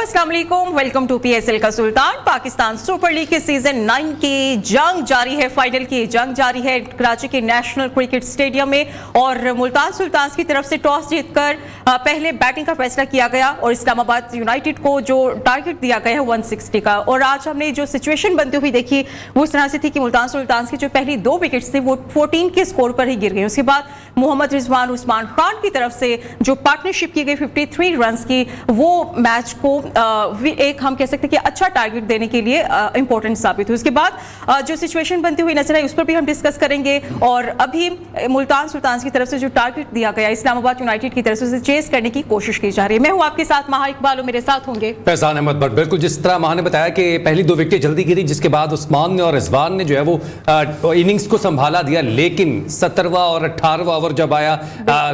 अस्सलाम वालेकुम, welcome to PSL का सुल्तान। पाकिस्तान सुपर लीग के सीजन 9 की जंग जारी है, फाइनल की जंग जारी है कराची के नेशनल क्रिकेट स्टेडियम में। और मुल्तान सुल्तान्स की तरफ से टॉस जीतकर पहले बैटिंग का फैसला किया गया और इस्लामाबाद यूनाइटेड को जो टारगेट दिया गया है 160 का। और आज हमने जो सिचुएशन बनती हुई देखी वो इस तरह से थी कि मुल्तान सुल्तान्स की जो पहली दो विकेट्स थे वो 14 के स्कोर पर ही गिर गए। उसके बाद मोहम्मद रिजवान उस्मान खान की तरफ से जो पार्टनरशिप की गई 53 रन की, वो मैच को एक हम कह सकते हैं कि अच्छा टारगेट देने के लिए इंपॉर्टेंट साबित हुई। उसके बाद जो सिचुएशन बनती हुई नजर आई उस पर भी हम डिस्कस करेंगे। और अभी मुल्तान सुल्तान्स की तरफ से जो टारगेट दिया गया इस्लामाबाद यूनाइटेड की तरफ से उसे चेस करने की कोशिश की जा रही है। मैं हूं आपके साथ महा इकबाल, मेरे साथ होंगे फैजान अहमद भट्ट। बिल्कुल जिस तरह महा ने बताया कि पहली दो विकेटें जल्दी गिरी, जिसके बाद उस्मान ने और रिजवान ने जो है वो इनिंग्स को संभाला दिया। लेकिन 17वां और 18वां ओवर जब आया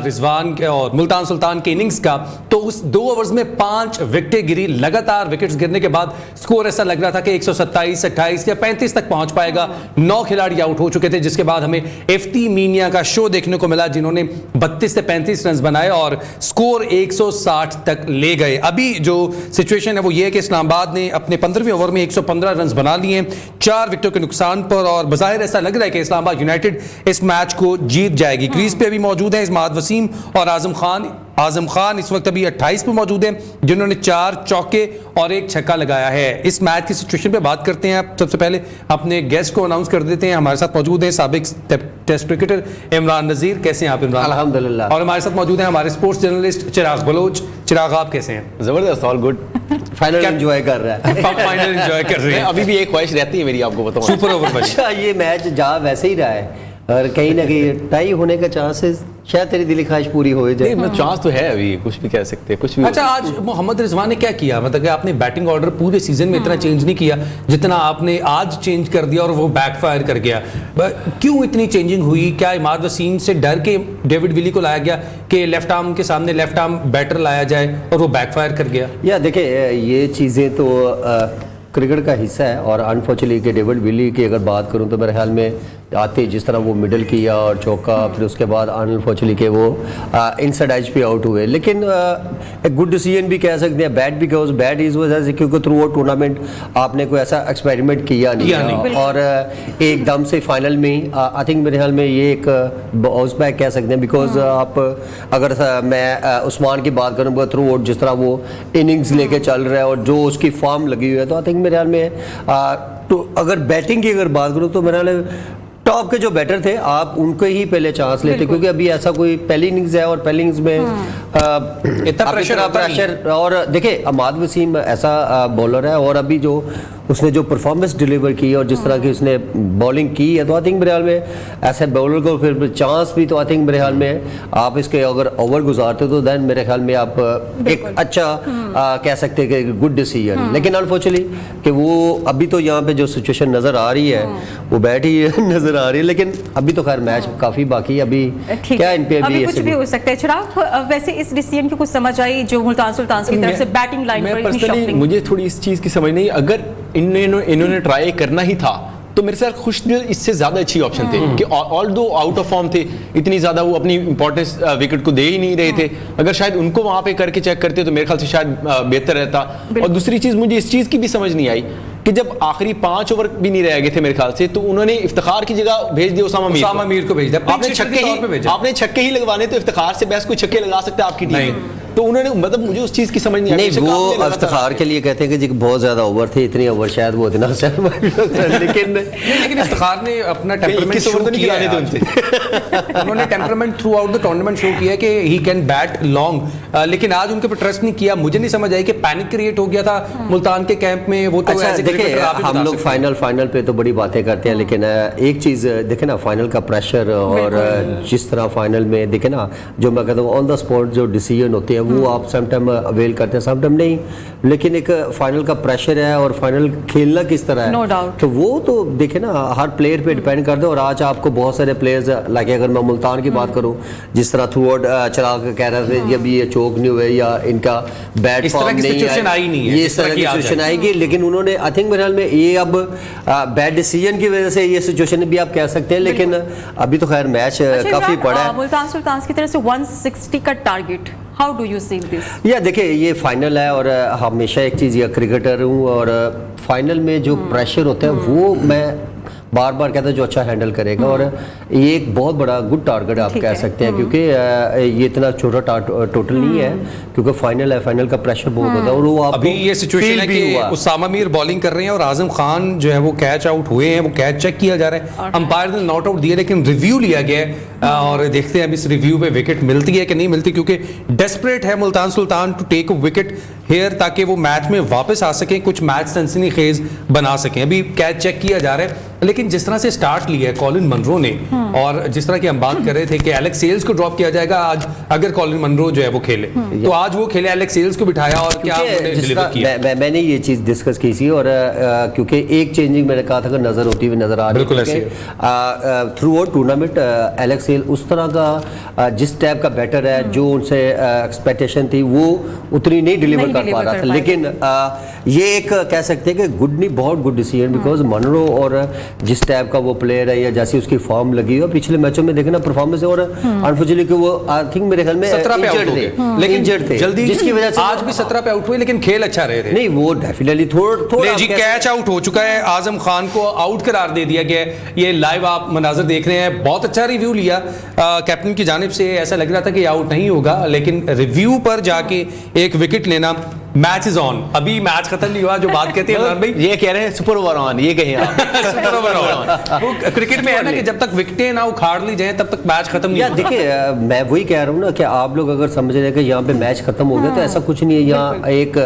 रिजवान के और मुल्तान सुल्तान के इनिंग्स का, तो उस 2 ओवर्स में 5 विकेटें गिरी। लगातार विकेट्स गिरने के बाद स्कोर ऐसा लग रहा था कि 127, 28 या 35 तक पहुंच पाएगा। 9 खिलाड़ी आउट हो चुके थे, जिसके बाद हमें इफ्ती मीनिया का शो देखने को मिला, जिन्होंने 32 से 35 रन बनाए और स्कोर 160 तक ले गए। अभी जो सिचुएशन है वो ये है कि इस्लामाबाद ने अपने 15वें ओवर में 115 रन बना लिए 4 विकेटों के नुकसान पर, और बज़ाहिर ऐसा लग रहा है कि इस्लामाबाद यूनाइटेड इस मैच को जीत जाएगी। क्रीज पे अभी मौजूद है इस्मात वसीम और आजम खान इस वक्त अभी 28 पे मौजूद हैं, जिन्होंने 4 चौके और 1 छक्का लगाया है। इस मैच की सिचुएशन पे बात करते हैं। सबसे पहले अपने गेस्ट को अनाउंस कर देते हैं। हमारे साथ मौजूद हैं साबिक टेस्ट क्रिकेटर इमरान नज़ीर। कैसे हैं आप इमरान? अल्हम्दुलिल्लाह। और हमारे साथ मौजूद हैं हमारे स्पोर्ट्स जर्नलिस्ट चिराग बलोच। चिराग, आप कैसे हैं? जबरदस्त, ऑल गुड। फाइनल एंजॉय कर रहा है। फाइनल एंजॉय कर रहे हैं। अभी भी एक ख्वाहिश रहती है मेरी, आपको बताऊं। सुपर ओवर बची। अच्छा, ये मैच जा वैसे ही रहा है और कहीं ना कहीं टाई होने का चांसेस, शायद तेरी दिली ख्वाहिश पूरी हो जाए। नहीं, चांस तो है, अभी कुछ भी कह सकते हैं, कुछ भी। अच्छा, आज मोहम्मद रिजवान ने क्या किया? मतलब कि आपने बैटिंग ऑर्डर पूरे सीजन में इतना चेंज नहीं किया जितना आपने आज चेंज कर दिया और वो बैकफायर कर गया। क्यों इतनी चेंजिंग हुई? क्या इमाद वसीम से डर के डेविड विली को लाया गया कि लेफ्ट आर्म के सामने लेफ्ट आर्म बैटर लाया जाए और वो बैकफायर कर गया? या देखिए, ये चीज़ें तो क्रिकेट का हिस्सा है। और अनफॉर्चुनेटली कि डेविड विली की अगर बात करूं तो मेरे ख्याल में आते जिस तरह वो मिडल किया और चौका, फिर उसके बाद अनफॉर्चुनेटली कि वो इनसाइड एज पे आउट हुए। लेकिन एक गुड डिसीजन भी कह सकते हैं, बैड भी कहो। बैड इस वजह से क्योंकि थ्रू आउट टूर्नामेंट आपने कोई ऐसा एक्सपेरिमेंट किया नहीं। और एकदम से फाइनल में आई थिंक मेरे ख्याल में ये एक बाउंस बैक कह सकते हैं। बिकॉज आप अगर मैं उस्मान की बात करूँ थ्रू आउट जिस तरह वो इनिंग्स लेके चल रहा है और जो उसकी फॉर्म लगी हुई है, तो आई थिंक मेरे ख्याल में तो अगर बैटिंग की अगर बात करूँ तो मेरे ख्याल टॉप के जो बैटर थे आप उनको ही पहले चांस लेते, क्योंकि अभी ऐसा कोई पहली इनिंग्स है और पहली इनिंग्स में इतना प्रेशर। और देखिए, इमाद वसीम ऐसा बॉलर है और अभी जो उसने जो परफॉर्मेंस डिलीवर की और जिस तरह की उसने बॉलिंग की है, तो आई थिंक मेरे ख्याल में ऐसे बॉलर को फिर चांस भी, तो आई थिंक मेरे ख्याल में आप इसके अगर ओवर गुजारते तो देन मेरे ख्याल में आप एक अच्छा कह सकते हैं कि गुड डिसीजन। लेकिन अनफॉर्चुनेटली कि वो अभी तो यहाँ पे जो सिचुएशन नज़र आ रही है वो बैट ही नज़र आ रही है। लेकिन अभी तो खैर मैच काफ़ी बाकी, अभी क्या इन पे अभी कुछ भी हो सकता है। चिराग, वैसे इस डिसीजन की कुछ समझ आई जो मुल्तान सुल्तान्स की तरफ से बैटिंग लाइन पर इतनी शॉकिंग? मुझे थोड़ी इस चीज़ की समझ नहीं। अगर इन्होंने ट्राई करना ही था तो मेरे साथ खुशदिल इससे ज्यादा अच्छी ऑप्शन थे कि ऑल दो आउट ऑफ फॉर्म थे, इतनी ज्यादा वो अपनी इंपॉर्टेंस विकेट को दे ही नहीं रहे थे। अगर शायद उनको वहां पे करके चेक करते तो मेरे ख्याल से शायद बेहतर रहता। और दूसरी चीज मुझे इस चीज की भी समझ नहीं आई कि जब आखिरी 5 ओवर भी नहीं रह गए थे मेरे ख्याल से, तो उन्होंने इफ्तिखार की जगह भेज दिया उसामा मीर को भेज दिया। आपने छक्के ही लगवाने तो इफ्तिखार से बेस्ट कोई छक्के लगा सकते आपकी टीम, तो उन्होंने मतलब मुझे उस चीज की समझ नहीं आई। वो इफ्तिखार के लिए कहते हैं कि जी बहुत ज्यादा ओवर थे, इतने ओवर शायद वो इतना लेकिन इफ्तिखार ने अपना टेम्परामेंट शो किया है। उन्होंने temperament through out the tournament show किया कि ही कैन बैट लॉन्ग, लेकिन आज उनके पर ट्रस्ट नहीं किया। मुझे नहीं समझ आई कि पैनिक क्रिएट हो गया था मुल्तान के कैंप में। वो तो ऐसे देखिए, हम लोग फाइनल पे तो बड़ी बातें करते हैं, लेकिन एक चीज़ देखे ना, फाइनल का प्रेशर और जिस तरह फाइनल में देखे ना, जो मैं कहता हूँ ऑन द स्पॉट जो डिसीजन होते हैं वो आप समटाइम अवेल करते हैं, समटाइम नहीं। लेकिन एक फाइनल का प्रेशर है और फाइनल खेलना किस तरह है, no doubt। तो वो तो देखे ना हर प्लेयर पे डिपेंड करते हैं। और आज आपको बहुत सारे प्लेयर्स लाइक अगर मैं मुल्तान की बात करूँ, जिस तरह थ्रू आउट चिराग कह रहे थे जब ये चोक नहीं हुए या इनका बैट फॉर्म नहीं है, ये इस तरह की सिचुएशन आएगी। लेकिन उन्होंने आई थिंक मेरे ख्याल में ये अब बैड डिसीजन की वजह से ये सिचुएशन भी आप कह सकते हैं। लेकिन अभी तो खैर मैच काफी पड़ा है। मुल्तान सुल्तान्स की तरफ से 160 का target how do you see this? या देखिए ये फाइनल है और हमेशा एक चीज़ या क्रिकेटर हूँ और फाइनल में जो प्रेशर होता है वो मैं बार बार कहता हूँ जो अच्छा हैंडल करेगा और ये एक बहुत बड़ा गुड टारगेट आप ठीक कह है। सकते हैं क्योंकि ये इतना छोटा टोटल नहीं है क्योंकि फाइनल है, फाइनल का प्रेशर बहुत होता है और वो आपको अभी ये सिचुएशन feel है भी कि हुआ। उसामा मीर बॉलिंग कर रहे हैं और आजम खान जो है वो कैच आउट हुए हैं, वो कैच चेक किया जा रहा है, अंपायर ने नॉट आउट दिया लेकिन रिव्यू लिया गया है और देखते हैं अब इस रिव्यू पे विकेट मिलती है कि नहीं मिलती, क्योंकि डेस्परेट है Multan Sultan to take wicket hair ताकि वो मैच में वापस आ सकें, कुछ मैच सनसनीखेज बना सकें। अभी कैच चेक किया जा रहा है लेकिन जिस तरह से स्टार्ट लिया है कॉलिन मनरो ने और जिस तरह की हम बात कर रहे थे कि एलेक्स सेल्स को ड्रॉप किया जाएगा आज अगर कॉलिन मनरो जो है वो खेले, तो आज वो खेले, एलेक्स सेल्स को बिठाया और क्या उन्होंने डिलीवर किया। मैंने ये चीज़ डिस्कस की थी और क्योंकि एक चेंजिंग मैंने कहा था कि नज़र होती हुई नज़र आ रही बिल्कुल ऐसे थ्रू आउट टूर्नामेंट एलेक्स सेल उस तरह का जिस टाइप का बैटर है जो उनसे एक्सपेक्टेशन थी वो उतनी नहीं डिलीवर कर पा रहा था, लेकिन ये एक कह सकते हैं कि गुड नहीं बहुत गुड डिसीजन बिकॉज मनरो और जिस टाइप का वो प्लेयर है या जैसी उसकी फॉर्म लगी हो पिछले मैचों में देखना परफॉर्मेंस और अनफॉर्चुनेटली कि वो आई थिंक मेरे ख्याल में 17 पे आउट हो गए लेकिन इंजर्ड थे जल्दी जिसकी वजह से आज भी 17 पे आउट हुए लेकिन खेल अच्छा रहे थे। नहीं वो डेफिनेटली थोड़ा ले जी कैच आउट हो चुका है, आजम खान को आउट करार दे दिया गया है। ये लाइव आप मनाजर देख रहे हैं, बहुत अच्छा रिव्यू लिया कैप्टन की जानिब से, ऐसा लग रहा था कि आउट नहीं होगा लेकिन रिव्यू पर जाके एक विकेट लेना। मैच इज ऑन, अभी मैच खत्म नहीं हुआ जो बात कहते हैं इमरान भाई, ये कह रहे हैं सुपर ओवर ऑन, ये कहें आप सुपर ओवर ऑन। वो क्रिकेट में है ना कि जब तक विकेटें ना उखाड़ ली जाए तब तक मैच खत्म नहीं यार होगा। देखिए मैं वही कह रहा हूँ ना कि आप लोग अगर समझ रहे हैं कि यहाँ पे मैच खत्म हो गया तो ऐसा कुछ नहीं है। यहाँ एक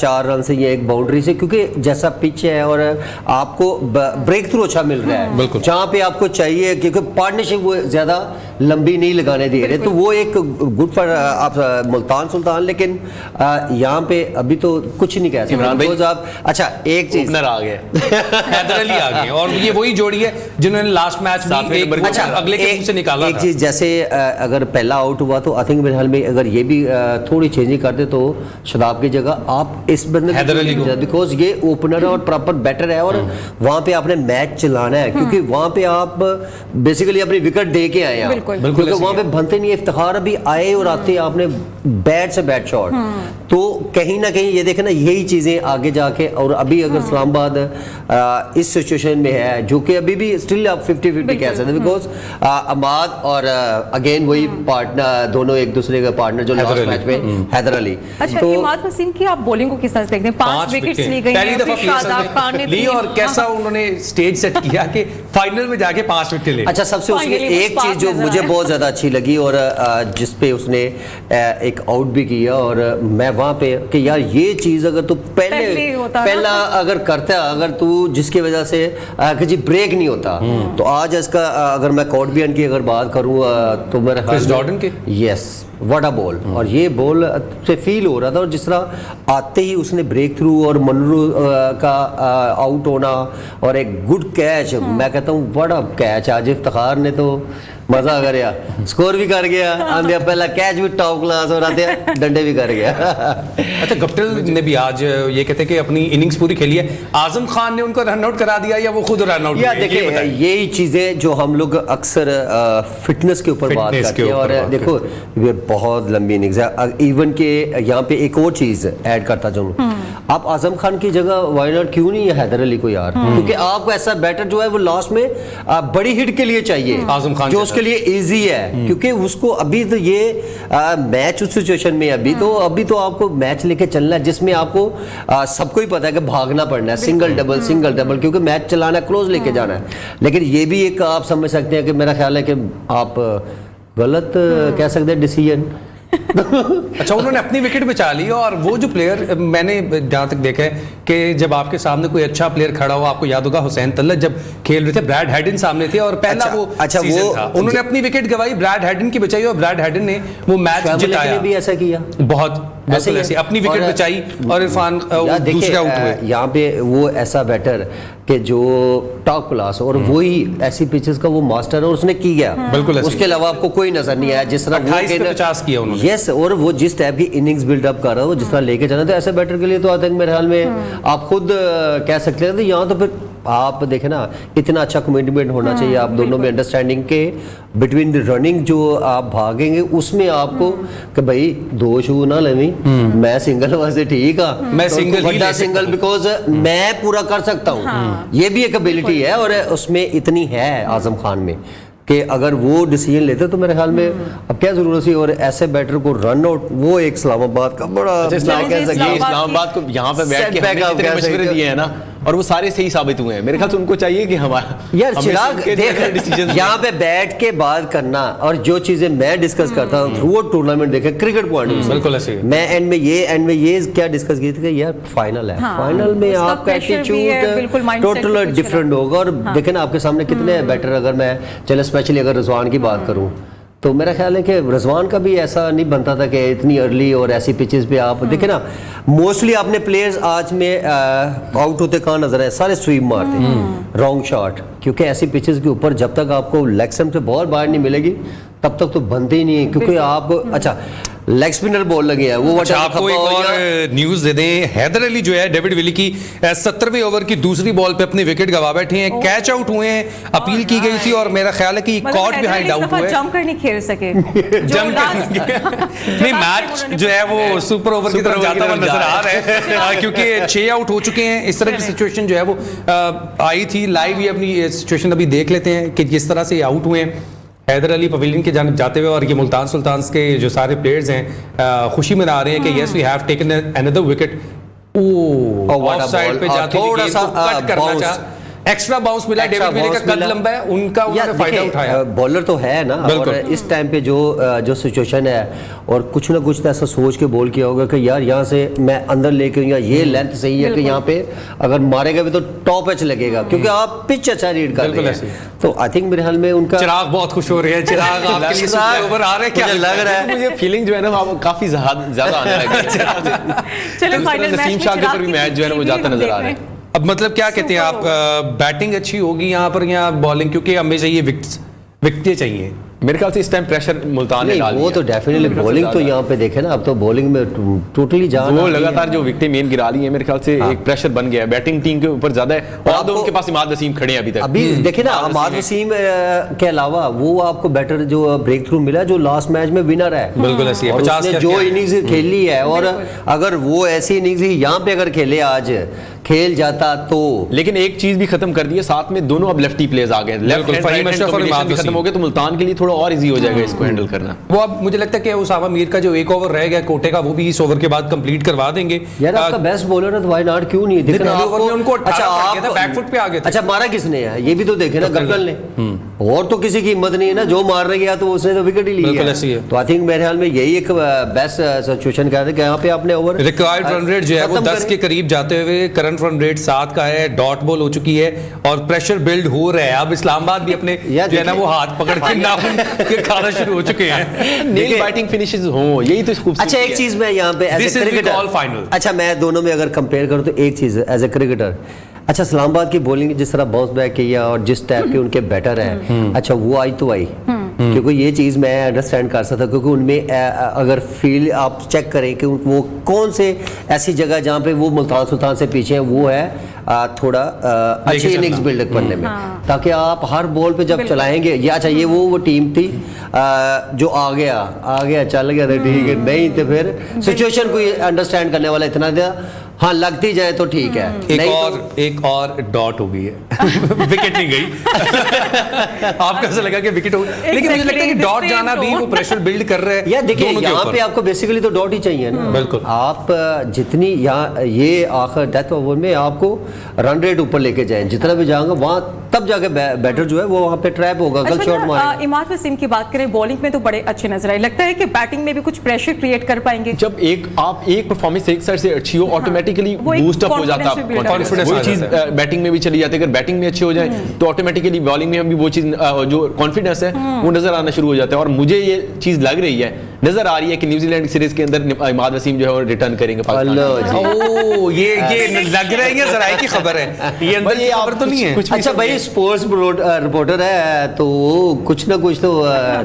4 रन से या एक बाउंड्री से, क्योंकि जैसा पिच है और आपको ब्रेक थ्रू अच्छा मिल रहा है बिल्कुल। जहाँ पे आपको चाहिए क्योंकि पार्टनरशिप वो ज्यादा लंबी नहीं लगाने दे रहे, तो वो एक गुड फॉर आप मुल्तान सुल्तान। लेकिन यहाँ पे अभी तो कुछ नहीं कह इमरान भाई, सकते आप। अच्छा एक चीज ओपनर आ गए, हैदर अली आ गए और ये वही जोड़ी है जिन्होंने लास्ट मैच में सातवें एक नंबर अच्छा अगले के मुंह से निकाला एक था। चीज जैसे अगर पहला आउट हुआ तो आई थिंक मेरे ख्याल में अगर ये भी थोड़ी चेंजिंग करते तो शदाब की जगह आप इस बंदे हैदर अली को, बिकॉज ये ओपनर है और प्रॉपर बैटर है और वहां पे आपने मैच चलाना है क्योंकि वहां पे आप बेसिकली अपनी विकेट दे के आए हैं, बिल्कुल। क्योंकि वहां पे बनते नहीं। इफ्तिखार अभी आए और आते आपने बैट से बैट शॉट, तो कहीं ना कहीं ये देखें ना यही चीजें आगे जाके और अभी अगर इस्लामाबाद इस सिचुएशन में है जो कि अभी भी स्टिल आप 50-50 कह सकते हैं बिकॉज अमाद और अगेन वही पार्टनर दोनों एक दूसरे का पार्टनर जो लास्ट मैच में हैदर अली। अच्छा तो इमाद वसीम की आप बॉलिंग को किस तरह से देखते हैं? 5 विकेट्स ली गई पहली हैं, दफा फिर शादाब खान ने ली 3 और कैसा उन्होंने स्टेज सेट किया कि फाइनल में जाके 5 विकेट ले। अच्छा सबसे उसकी Finally एक वो चीज जो spark मुझे नजर बहुत ज्यादा अच्छी लगी और जिस पे उसने एक आउट भी किया और मैं वहां पे कि यार ये चीज अगर तू पहले होता ना। पहला अगर करता अगर तू जिसकी वजह से कि जी ब्रेक नहीं होता तो आज इसका अगर मैं कॉर्बियन की अगर बात करूं तो मेरे क्रिस जॉर्डन के यस व्हाट अ बॉल, और ये बॉल से फील हो रहा था और जिस तरह आते ही उसने ब्रेक थ्रू और मनरू का आउट होना और एक गुड कैच, मैं कहता हूँ व्हाट अ कैच। आज इफ्तिखार ने तो मजा कर गया, स्कोर भी कर गया, आंधे पहला कैच भी टॉप क्लास और आते डंडे भी कर गया। अच्छा गप्टिल ने भी आज ये कहते हैं कि अपनी इनिंग्स पूरी खेली है, आजम खान ने उनको रन आउट करा दिया या वो खुद रन आउट या देखिए यही चीजें जो हम लोग अक्सर फिटनेस के ऊपर बात करते हैं और देखो ये बहुत लंबी इनिंग्स है। इवन के यहाँ पे एक और चीज ऐड करता जाऊँ, आप आजम खान की जगह वाई नॉट क्यों नहीं है हैदर अली को यार, क्योंकि आपको ऐसा बैटर जो है वो लास्ट में बड़ी हिट के लिए चाहिए आजम खान जो उसके लिए इजी है, क्योंकि उसको अभी तो ये मैच उस सिचुएशन में अभी तो आपको मैच लेके चलना है जिसमें आपको सबको ही पता है कि भागना पड़ना है, सिंगल डबल क्योंकि मैच चलाना क्लोज लेके जाना है। लेकिन ये भी एक आप समझ सकते हैं कि मेरा ख्याल है कि आप गलत कह सकते हैं डिसीजन। अच्छा उन्होंने अपनी विकेट बचा ली और वो जो प्लेयर मैंने जहां तक देखा है कि जब आपके सामने कोई अच्छा प्लेयर खड़ा हो, आपको याद होगा हुसैन तल्लत जब खेल रहे थे ब्रैड हैडन सामने थे और पहला सीजन था, उन्होंने अपनी विकेट गवाई, ब्रैड हैडन की बचाई और ब्रैड हैडन ने वो मैच जिताया। भी ऐसा किया बहुत ऐसे अपनी विकेट बचाई और इरफान दूसरे आउट हुए। यहाँ पे वो ऐसा बैटर कि जो टॉप क्लास और वही ऐसी पिचेस का वो मास्टर है और उसने की गया, बिल्कुल उसके अलावा आपको कोई नजर नहीं आया जिस तरह 28 पे 50 किया उन्होंने। यस, और वो जिस टाइप की इनिंग्स बिल्डअप कर रहा है वो जिस तरह लेके जाना, तो ऐसे बैटर के लिए तो आई थिंक मेरे ख्याल में आप खुद कह सकते हैं तो यहाँ तो फिर आप देखें ना, इतना अच्छा कमिटमेंट होना चाहिए आप दोनों में, अंडरस्टैंडिंग के बिटवीन द रनिंग जो आप भागेंगे उसमें आपको कि भाई 2 शू ना लेनी, मैं सिंगल वैसे ठीक है, मैं सिंगल ही ले सिंगल बिकॉज मैं पूरा कर सकता हूँ, ये भी एक एबिलिटी है और उसमें इतनी है आजम खान में कि अगर वो डिसीजन लेते तो मेरे ख्याल में अब क्या जरूरत थी। और ऐसे बैटर को रन आउट, वो एक इस्लामाबाद का बड़ा इस्लामाबाद को यहाँ पे बैठ के हमने इतने मशवरे दिए हैं ना, और वो सारे सही साबित हुए हैं। मेरे ख्याल से उनको चाहिए कि हमारा यार चिराग देख यहाँ पे बैठ के बात करना और जो चीजें मैं डिस्कस करता हूँ थ्रू आउट टूर्नामेंट देखे क्रिकेट पॉइंट बिल्कुल ऐसे ही। मैं एंड में ये क्या डिस्कस की थी कि यार फाइनल है, फाइनल में आपका एटीट्यूड टोटल डिफरेंट होगा। और देखे ना आपके सामने कितने बैटर, अगर मैं चलो स्पेशली अगर रिजवान की बात करूँ तो मेरा ख्याल है कि रिजवान का भी ऐसा नहीं बनता था कि इतनी अर्ली और ऐसी पिचेस पे आप देखे ना, मोस्टली आपने प्लेयर्स आज में आउट होते कहाँ नजर आए, सारे स्वीप मारते रॉन्ग शॉट, क्योंकि ऐसी पिचेस के ऊपर जब तक आपको लेग स्टंप से बॉल बाहर नहीं मिलेगी तब तक तो बनते ही नहीं है, क्योंकि आप अच्छा लेग स्पिनर बॉल लगे है वो। अच्छा, आपको एक और न्यूज दे दें, हैदर अली जो है डेविड विली की 70वें ओवर की दूसरी बॉल पे अपनी विकेट गवा बैठे हैं, कैच आउट हुए हैं, अपील की गई थी और मेरा ख्याल है कि कॉट बिहाइंड आउट हुए, जंप कर नहीं खेल सके जंप नहीं, मैच जो है वो सुपर ओवर की तरफ जाता हुआ नजर आ रहा है क्योंकि 6 आउट हो चुके हैं। इस तरह की सिचुएशन जो है वो आई थी, लाइव ही अपनी सिचुएशन अभी देख लेते हैं कि किस तरह से आउट हुए हैं हैदर अली पवेलियन के जानिब जाते हुए। और ये मुल्तान सुल्तान्स के जो सारे प्लेयर्स हैं खुशी मना रहे हैं कि yes we have taken another wicket. Off side पे जाते थोड़ा सा कट करना चाहा, एक्स्ट्रा बाउंस मिला, डेविड विली का कद लंबा है, उनका उन्होंने फायदा उठाया। बॉलर तो है ना, और इस टाइम पे जो सिचुएशन है और कुछ ना कुछ तो ऐसा सोच के बॉल किया होगा कि यार यहाँ से मैं अंदर लेके या ये लेंथ सही है कि यहाँ पे अगर मारेगा भी तो टॉप एच लगेगा, क्योंकि आप पिच अच्छा रीड कर रहे हैं। तो आई थिंक मेरे ख्याल में उनका चिराग बहुत खुश हो रहे हैं, चिराग आपके लिए सुपर ओवर आ रहे हैं, क्या लग रहा है? मुझे फीलिंग जो है ना वो काफी ज्यादा आने लगी है। चलो फाइनल नसीम शाह के ऊपर भी मैच जो है वो जाता नजर आ रहा है। अब मतलब क्या कहते हैं आप, बैटिंग अच्छी होगी यहाँ पर या बॉलिंग, क्योंकि हमें चाहिए विकेटें चाहिए। मेरे ख्याल से इस टाइम प्रेशर मुल्तान ने डाल दिया। वो तो डेफिनेटली बॉलिंग तो यहाँ पे देखे ना, अब तो बॉलिंग में टोटली जान वो लगातार जो विकेटें मेन गिरा रही है, मेरे ख्याल से एक प्रेशर बन गया है बैटिंग टीम के ऊपर ज्यादा है। और तो उनके पास इमाद वसीम खड़े हैं अभी तक। अभी देखे ना इमाद वसीम के अलावा वो आपको बेटर जो ब्रेक थ्रू मिला जो लास्ट मैच में विनर है, बिल्कुल ऐसी है, 50 जो इनिंग्स खेली है, और अगर वो ऐसी इनिंग्स यहाँ पे अगर खेले आज खेल जाता तो। लेकिन एक चीज भी खत्म कर दी है, साथ में दोनों अब लेफ्टी प्लेयर्स आ गए, left hand right hand combination भी खत्म हो गया, तो मुल्तान के लिए थोड़ा और इजी हो जाएगा इसको हैंडल करना। वो अब मुझे लगता है कि उसामा मीर का जो एक ओवर रह गया कोटे का, वो भी इस ओवर के बाद कंप्लीट करवा देंगे। यार आपका बेस्ट बॉलर है तो व्हाई नॉट, क्यों नहीं देखना आपको? उनको अच्छा आप बैकफुट पे आ गए थे। अच्छा मारा किसने है ये भी तो देखे ना, गप्पल ने, और तो किसी की हिम्मत नहीं है ना, जो मारने गया तो उसने तो विकेट ही ली है। तो आई थिंक मेरे ख्याल में यही एक बेस्ट सिचुएशन क्या है कि यहाँ पे आपने ओवर रिक्वायर्ड रन रेट जो है वो 10 के करीब जाते हुए करंट रन रेट 7 का है, डॉट बॉल हो चुकी है और प्रेशर बिल्ड हो रहा है। अब इस्लामाबाद भी अपने जो है ना वो हाथ पकड़ के नाखून के खाना शुरू हो चुके हैं। नेल बाइटिंग फिनिशेस हो, यही तो खूबसूरती। अच्छा एक चीज मैं यहाँ पे एज ए क्रिकेटर, अच्छा मैं दोनों में अगर कंपेयर करूँ तो एक चीज एज ए क्रिकेटर, अच्छा इस्लामाबाद की बॉलिंग जिस तरह बाउंस बैक किया और जिस टाइप के उनके बैटर है, अच्छा वो आई तो आई, क्योंकि ये चीज़ मैं अंडरस्टैंड कर सकता, क्योंकि उनमें अगर फील्ड आप चेक करें कि वो कौन से ऐसी जगह जहाँ पे वो मुल्तान सुल्तान से पीछे हैं, वो है थोड़ा अच्छी इनिंग्स बिल्ड करने में, ताकि आप हर बॉल पे जब चलाएंगे या अच्छा ये वो टीम थी जो आ गया चल गया तो ठीक है, नहीं तो फिर सिचुएशन को अंडरस्टैंड करने वाला इतना था, हाँ लगती जाए तो ठीक है। एक और डॉट हो गई है विकेट नहीं गई आपको ऐसा लगा कि विकेट हो गई, लेकिन मुझे लगता है कि डॉट जाना भी वो प्रेशर बिल्ड कर रहे हैं। यार देखिए यहाँ पे आपको बेसिकली तो डॉट ही चाहिए ना, बिल्कुल। आप जितनी यहाँ ये आखिर डेथ ओवर में आपको रन रेट ऊपर लेके जाए, जितना भी जाएंगे वहाँ तब जाके बैटर जो है वो वहाँ पे ट्रैप होगा, गलत शॉट मारेगा। इमाद वसीम की बात करें, बॉलिंग में तो बड़े अच्छे नजर आए, लगता है कि बैटिंग में भी कुछ प्रेशर क्रिएट कर पाएंगे। जब एक परफॉर्मेंस एक साइड से अच्छी हो, ऑटोमेटिकली बूस्ट अप हो जाता है आपका कॉन्फिडेंस। वही चीज बैटिंग में भी चली जाती है, अगर बैटिंग में अच्छी हो जाए तो ऑटोमेटिकली बॉलिंग में भी वो चीज जो कॉन्फिडेंस है वो नजर आना शुरू हो जाता है। और मुझे ये चीज लग रही है, नजर आ रही है कि न्यूजीलैंड सीरीज के अंदर इमाद वसीम जो है वो रिटर्न करेंगे पाकिस्तान। ये लग रहा है ये जराए की खबर है, ये अंदर की खबर तो नहीं है। अच्छा भाई स्पोर्ट्स रिपोर्टर है तो कुछ ना कुछ तो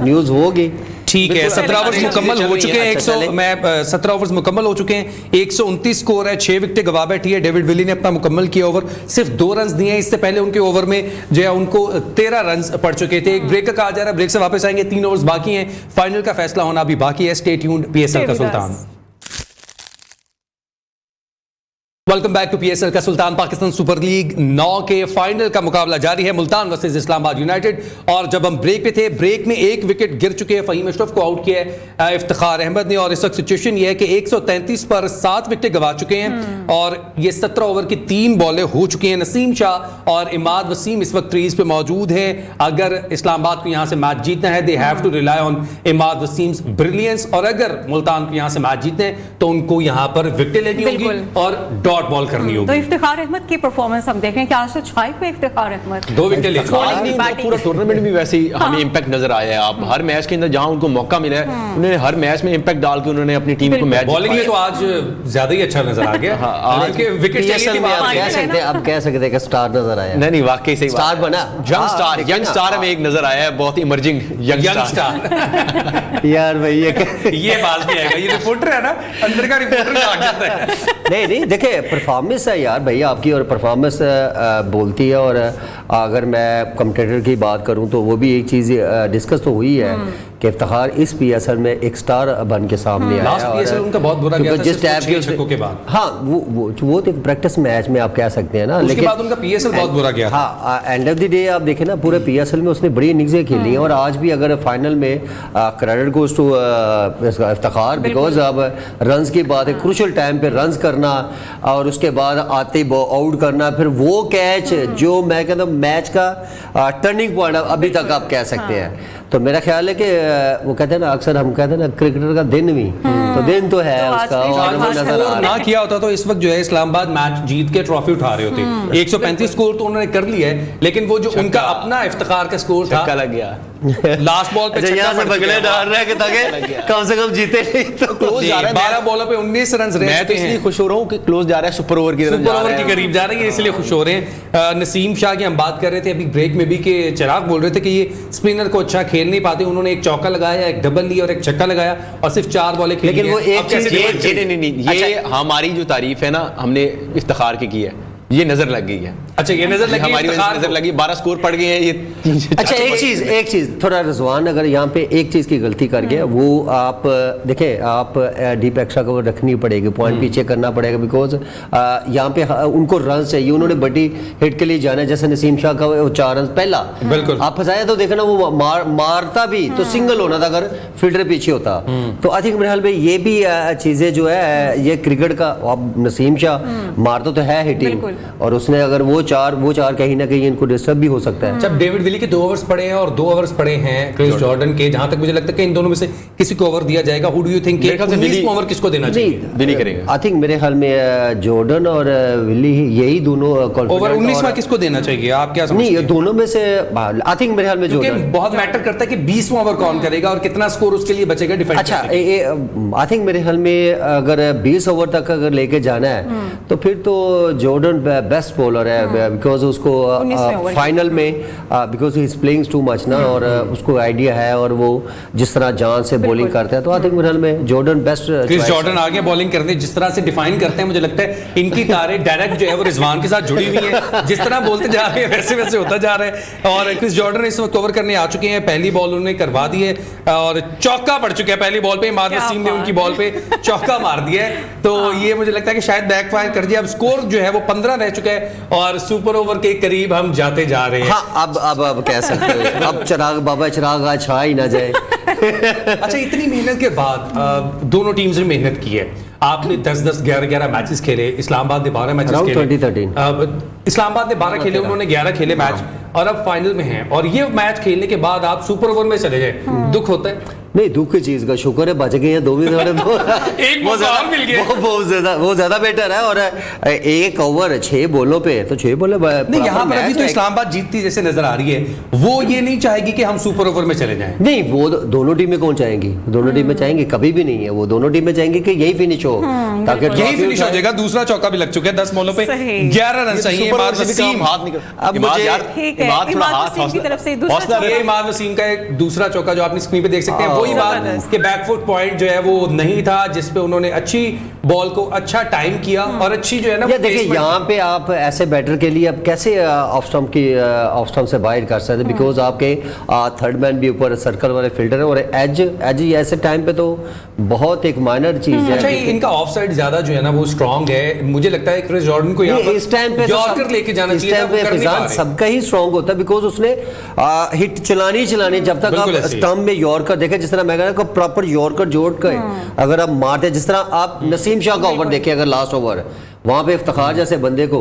न्यूज होगी। ठीक है, 17 ओवर्स मुकम्मल हो चुके हैं। 17 ओवर्स मुकम्मल हो चुके हैं, 129 स्कोर है, 6 विकेटें गवा बैठी है। डेविड विली ने अपना मुकम्मल किया ओवर, सिर्फ 2 रन दिए हैं। इससे पहले उनके ओवर में जो है उनको 13 रन पड़ चुके थे। एक ब्रेक का कहा जा रहा है, ब्रेक से वापस आएंगे, 3 ओवर्स बाकी हैं, फाइनल का फैसला होना अभी बाकी है। स्टे ट्यून्ड, पीएसएल का सुल्तान। वेलकम बैक टू पीएसएल का सुल्तान। पाकिस्तान सुपर लीग 9 के फाइनल का मुकाबला जारी है, मुल्तान वर्सेस इस्लामाबाद यूनाइटेड। और जब हम ब्रेक पे थे, ब्रेक में एक विकेट गिर चुके हैं, फहीम अशरफ को आउट किया है इफ्तिखार अहमद ने। और इस वक्त सिचुएशन ये है कि 133 पर 7 विकेट गवा चुके हैं और ये 17 ओवर की 3 बॉलें हो चुकी हैं। नसीम शाह और इमाद वसीम इस वक्त क्रीज पे मौजूद हैं। अगर इस्लामाबाद को यहां से मैच जीतना है, they have to rely on Imad Wasim's brilliance. और अगर मुल्तान को यहां से मैच जीतना है तो उनको यहां पर विकेट लेनी होगी और डॉट बॉल करनी होगी। तो इफ्तिखार अहमद की परफॉर्मेंस हम देख रहे हैं कि आज तो छाई पे इफ्तिखार अहमद 2 विकेट ले पूरा टूर्नामेंट भी वैसे ही हमें इंपैक्ट नजर आया है। आप हर मैच के अंदर जहां उनको मौका मिला है, उन्होंने हर मैच में इंपैक्ट डाल के उन्होंने अपनी टीम को मैच बॉलिंग में तो आज ज्यादा ही अच्छा नजर आ गया। क्योंकि विकेट चाहिए थी, आप कह सकते हैं कि स्टार नजर आया। नहीं वाकई सही स्टार बना, यंग स्टार हमें एक नजर आया है, बहुत इमर्जिंग यंग स्टार। यार भाई ये बात भी है, ये रिपोर्टर है ना, अंदर का रिपोर्टर आ जाता है। नहीं देखिए, परफॉर्मेंस है यार भाई आपकी, और परफॉर्मेंस बोलती है। और अगर मैं कमेंटेटर की बात करूं तो वो भी एक चीज़ डिस्कस तो हुई है कि इफ्तिखार इस पीएसएल में एक स्टार बन के सामने आया। लास्ट पीएसएल उनका बहुत बुरा गया था, जिस टाइप के बाद। हाँ, वो तो प्रैक्टिस मैच में आप कह सकते हैं ना, लेकिन बाद उनका पीएसएल बहुत बुरा गया। हाँ, एंड ऑफ द डे आप देखें ना, पूरे पीएसएल में उसने बड़ी इनिंग्सें खेली हैं। और आज भी अगर फाइनल में credit goes to Iftikhar, because अब रन्स की बात है, क्रूशल टाइम पे रन्स करना और उसके बाद आते आउट करना, फिर वो कैच जो मैं कहता हूँ मैच का टर्निंग पॉइंट अभी तक आप कह सकते हैं। तो मेरा ख्याल है कि वो कहते हैं ना, अक्सर हम कहते हैं ना क्रिकेटर का दिन भी, तो दिन तो है उसका। और वो नजर आ ना किया होता तो इस वक्त जो है इस्लामाबाद मैच जीत के ट्रॉफी उठा रहे होते। 135 स्कोर तो उन्होंने कर लिया है, लेकिन वो जो उनका अपना इफ्तिखार का स्कोर था, लग गया लास्ट बॉल पे यहाँ से बगले डाल रहे हैं कि ताकि कम से कम जीते नहीं। तो क्लोज जा रहा है, 12 बॉलों पे 19 रन रह मैं तो इसलिए खुश हो रहा हूँ कि क्लोज जा रहा है, सुपर ओवर की तरफ, सुपर ओवर के करीब जा रही है, इसलिए खुश हो रहे हैं। नसीम शाह की हम बात कर रहे थे अभी ब्रेक में भी कि चिराग बोल रहे थे कि ये स्पिनर को अच्छा खेल नहीं पाते। उन्होंने एक चौका लगाया, एक डबल ली और एक छक्का लगाया और सिर्फ 4 बॉलें खेली। लेकिन वो एक चीज, ये हमारी जो तारीफ है ना, हमने इफ्तिखार की है, ये नजर लग गई है। अच्छा, ये नजर लगी, हमारी नजर लगी, 12 स्कोर पड़ गए हैं ये। अच्छा, एक चीज थोड़ा रिजवान अगर यहाँ पे एक चीज की गलती कर गया, वो आप देखें, आप डीप एक्स्ट्रा कवर रखनी पड़ेगी, पॉइंट पीछे करना पड़ेगा, बिकॉज यहाँ पे उनको रन चाहिए, उन्होंने बड़ी हिट के लिए जाना है। जैसे नसीम शाह का 4 रन पहला बिल्कुल आप फंसाया तो देखना वो मारता भी तो सिंगल होना था अगर फील्डर पीछे होता। तो आई थिंक मेरे ख्याल में ये भी चीजें जो है, ये क्रिकेट का, अब नसीम शाह मारता तो है हिटिंग, और उसने अगर वो चार कहीं ना कहीं इनको डिस्टर्ब भी हो सकता है। जब डेविड विली के 2 ओवर्स पड़े हैं और 2 ओवर्स पड़े हैं क्रिस जॉर्डन के, जहां तक मुझे लगता है कि इन दोनों में से किसी को ओवर दिया जाएगा। Who do you think 19 over किसको देना चाहिए? विली करेगा। आई थिंक मेरे ख्याल में जॉर्डन और विली यही दोनों ओवर 19वां किसको देना चाहिए, आप क्या समझते हैं? नहीं, ये दोनों में से आई थिंक मेरे ख्याल में जॉर्डन बहुत मैटर करता है कि 20वां ओवर कौन करेगा और कितना स्कोर उसके लिए बचेगा डिफेंस। अच्छा, आई थिंक मेरे ख्याल में अगर 20 ओवर तक अगर लेके जाना है तो फिर तो जॉर्डन बेस्ट बॉलर है, बिकॉज उसको फाइनल में because he is playing too much ना, और उसको आइडिया है और वो जिस तरह जान से बॉलिंग करता है, तो आई थिंक मेरे ख्याल में जॉर्डन बेस्ट। क्रिस जॉर्डन आगे बॉलिंग करते हैं, जिस तरह से डिफाइन करते हैं, मुझे लगता है इनकी तारें डायरेक्ट जो है वो रिजवान के साथ जुड़ी हुई है। जिस तरह बोलते जा रहे हैं वैसे वैसे होता जा रहा है। और क्रिस जॉर्डन इस वक्त ओवर करने आ चुके हैं, पहली बॉल उन्होंने करवा दी है और चौका पड़ चुका है पहली बॉल पे। इमाद वसीम ने उनकी बॉल पे चौका मार दिया है, तो ये मुझे लगता है कि शायद बैकफायर कर दिया। अब स्कोर जो है वो 15 रह चुका है और सुपर ओवर के करीब हम जाते जा रहे हैं। हाँ, अब कह सकते हो, अब चिराग बाबा चिराग आज छा ही ना जाए। अच्छा, इतनी मेहनत के बाद दोनों टीम्स ने मेहनत की है। आपने 10-10, 11-11 मैचेस खेले, इस्लामाबाद ने 12 मैचेस खेले, 2013 इस्लामाबाद ने 12 खेले, उन्होंने 11 खेले मैच, और अब फाइनल में हैं। और ये मैच खेलने के बाद आप सुपर ओवर में चले गए, दुख होता है? नहीं, दुख की चीज का शुक्र है बच गए हैं, 2 भी थोड़े एक मौका और मिल गया, वो ज्यादा बेटर है। और एक ओवर 6 बॉलों पे, तो 6 बॉलें नहीं, यहाँ पर अभी तो इस्लामाबाद जीतती जैसे नजर आ रही है। वो ये नहीं चाहेगी कि हम सुपर ओवर में चले जाएं। नहीं, वो दोनों टीमें कौन चाहेंगी? दोनों टीमें चाहेंगी? कभी भी नहीं है। वो दोनों टीमें चाहेंगी कि यही फिनिश हो, ताकि यही फिनिश हो जाएगा। दूसरा चौका भी लग चुका है, 10 बॉलों पे 11 रन चाहिए। इमाद वसीम इमाद वसीम का एक दूसरा चौका जो आपने स्क्रीन पे देख सकते हैं, वो वही बात जबरदस्त। कि बैकफुट पॉइंट जो है वो नहीं था, जिस पे उन्होंने अच्छी बॉल को अच्छा टाइम किया और अच्छी जो है ना या देखिए placement यहाँ पे आप ऐसे बैटर के लिए अब कैसे ऑफ स्टंप से बाहर कर सकते हैं, बिकॉज आपके थर्ड मैन भी ऊपर सर्कल वाले फील्डर है और एज ऐसे टाइम पे तो बहुत एक माइनर चीज है। अच्छा, इनका ऑफ साइड ज्यादा जो है ना वो स्ट्रांग है। मुझे लगता है क्रिस जॉर्डन को यहाँ इस टाइम पे यॉर्कर लेके जाना इस चाहिए था, टाइम वो पे कर नहीं पा फिजान रहे। सबका ही स्ट्रांग होता है, बिकॉज उसने हिट चलानी जब तक बिल्कुल आप ऐसे ही। स्टंप में यॉर्कर देखें, जिस तरह मैं कह रहा हूं प्रॉपर यॉर्कर जोड़ के अगर आप मारते, जिस तरह आप नसीम शाह का ओवर देखें, अगर लास्ट ओवर वहां पे इफ्तिखार जैसे बंदे को,